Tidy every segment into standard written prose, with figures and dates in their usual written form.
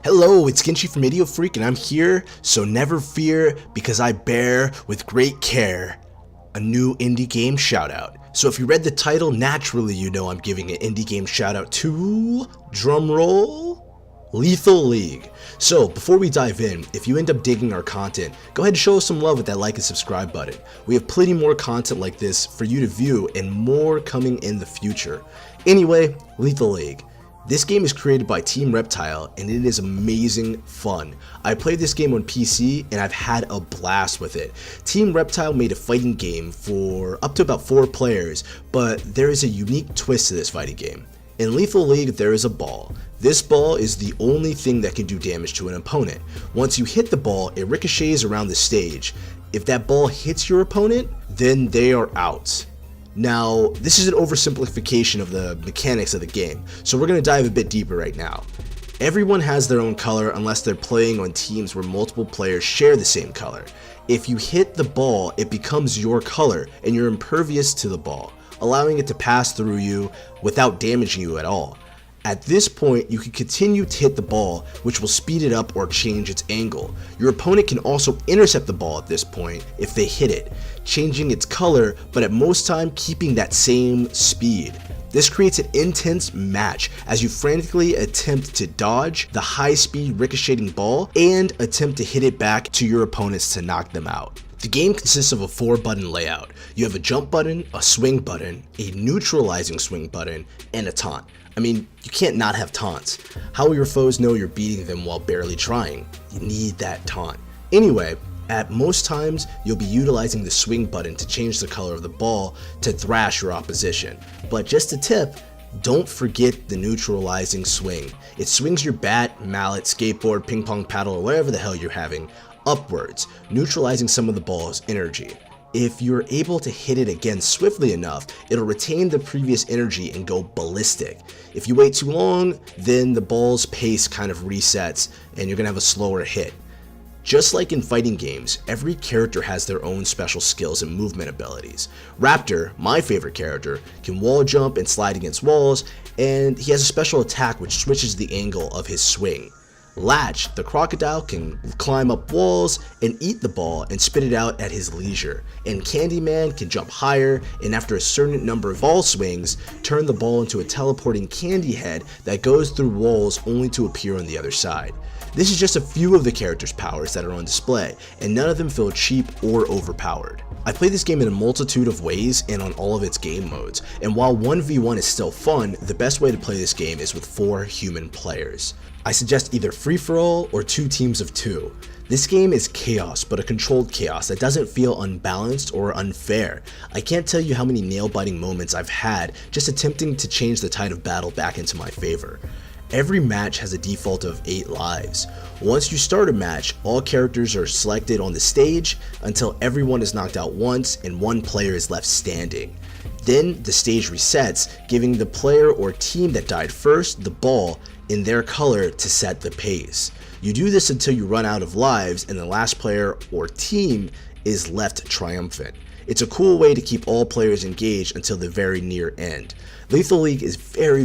Hello, it's GenChi from Idiot Freak, and I'm here, so never fear, because I bear with great care a new indie game shoutout. So if you read the title, naturally you know I'm giving an indie game shoutout to, drumroll, Lethal League. So before we dive in, if you end up digging our content, go ahead and show us some love with that like and subscribe button. We have plenty more content like this for you to view and more coming in the future. Anyway, Lethal League. This game is created by Team Reptile and it is amazing fun. I played this game on PC and I've had a blast with it. Team Reptile made a fighting game for up to about 4 players, but there is a unique twist to this fighting game. In Lethal League, there is a ball. This ball is the only thing that can do damage to an opponent. Once you hit the ball, it ricochets around the stage. If that ball hits your opponent, then they are out. Now, this is an oversimplification of the mechanics of the game, so we're going to dive a bit deeper right now. Everyone has their own color unless they're playing on teams where multiple players share the same color. If you hit the ball, it becomes your color and you're impervious to the ball, allowing it to pass through you without damaging you at all. At this point, you can continue to hit the ball, which will speed it up or change its angle. Your opponent can also intercept the ball at this point if they hit it, changing its color, but at most time keeping that same speed. This creates an intense match as you frantically attempt to dodge the high-speed ricocheting ball and attempt to hit it back to your opponents to knock them out. The game consists of a 4-button layout. You have a jump button, a swing button, a neutralizing swing button, and a taunt. I mean, you can't not have taunts. How will your foes know you're beating them while barely trying? You need that taunt. Anyway, at most times, you'll be utilizing the swing button to change the color of the ball to thrash your opposition. But just a tip, don't forget the neutralizing swing. It swings your bat, mallet, skateboard, ping pong paddle, or whatever the hell you're having, upwards, neutralizing some of the ball's energy. If you're able to hit it again swiftly enough, it'll retain the previous energy and go ballistic. If you wait too long, then the ball's pace kind of resets and you're gonna have a slower hit. Just like in fighting games, every character has their own special skills and movement abilities. Raptor, my favorite character, can wall jump and slide against walls, and he has a special attack which switches the angle of his swing. Latch, the crocodile, can climb up walls and eat the ball and spit it out at his leisure. And Candyman can jump higher and after a certain number of ball swings, turn the ball into a teleporting candy head that goes through walls only to appear on the other side. This is just a few of the characters' powers that are on display, and none of them feel cheap or overpowered. I played this game in a multitude of ways and on all of its game modes, and while 1v1 is still fun, the best way to play this game is with 4 human players. I suggest either free-for-all or 2 teams of 2. This game is chaos, but a controlled chaos that doesn't feel unbalanced or unfair. I can't tell you how many nail-biting moments I've had just attempting to change the tide of battle back into my favor. Every match has a default of 8 lives. Once you start a match, all characters are selected on the stage until everyone is knocked out once and 1 player is left standing. Then the stage resets, giving the player or team that died first the ball in their color to set the pace. You do this until you run out of lives and the last player or team is left triumphant. It's a cool way to keep all players engaged until the very near end. Lethal League is very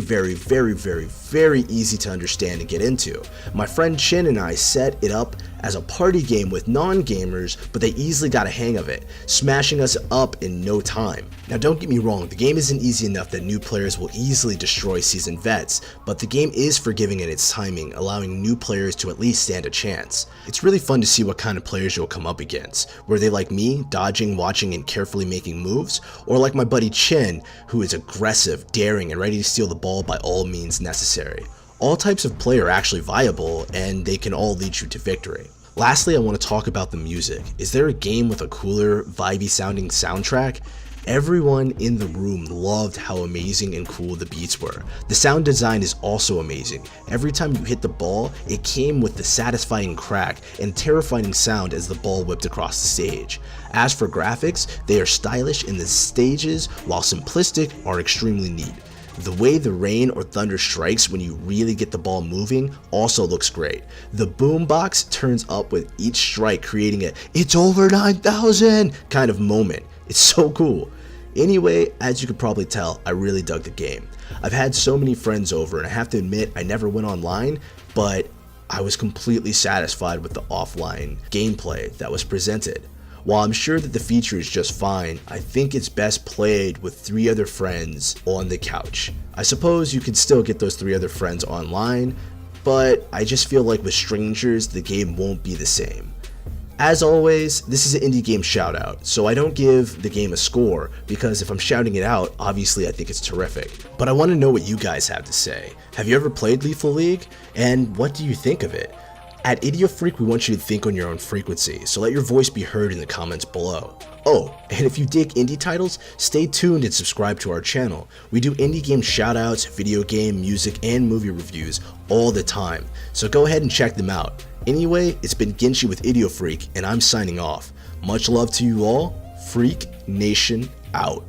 easy to understand and get into. My friend Chin and I set it up as a party game with non-gamers, but they easily got a hang of it, smashing us up in no time. Now don't get me wrong, the game isn't easy enough that new players will easily destroy seasoned vets, but the game is forgiving in its timing, allowing new players to at least stand a chance. It's really fun to see what kind of players you'll come up against. Were they like me, dodging, watching, and carefully making moves? Or like my buddy Chin, who is aggressive, daring, and ready to steal the ball by all means necessary. All types of play are actually viable, and they can all lead you to victory. Lastly, I want to talk about the music. Is there a game with a cooler, vibey sounding soundtrack? Everyone in the room loved how amazing and cool the beats were. The sound design is also amazing. Every time you hit the ball, it came with the satisfying crack and terrifying sound as the ball whipped across the stage. As for graphics, they are stylish and the stages, while simplistic, are extremely neat. The way the rain or thunder strikes when you really get the ball moving also looks great. The boombox turns up with each strike, creating a "it's over 9,000" kind of moment. It's so cool. Anyway, as you could probably tell, I really dug the game. I've had so many friends over and I have to admit I never went online, but I was completely satisfied with the offline gameplay that was presented. While I'm sure that the feature is just fine, I think it's best played with 3 other friends on the couch. I suppose you can still get those 3 other friends online, but I just feel like with strangers, the game won't be the same. As always, this is an indie game shoutout, so I don't give the game a score, because if I'm shouting it out, obviously I think it's terrific. But I want to know what you guys have to say. Have you ever played Lethal League? And what do you think of it? At IdeoFreak, we want you to think on your own frequency, so let your voice be heard in the comments below. Oh, and if you dig indie titles, stay tuned and subscribe to our channel. We do indie game shoutouts, video game, music, and movie reviews all the time, so go ahead and check them out. Anyway, it's been GenChi with IdeoFreak, and I'm signing off. Much love to you all. Freak Nation out.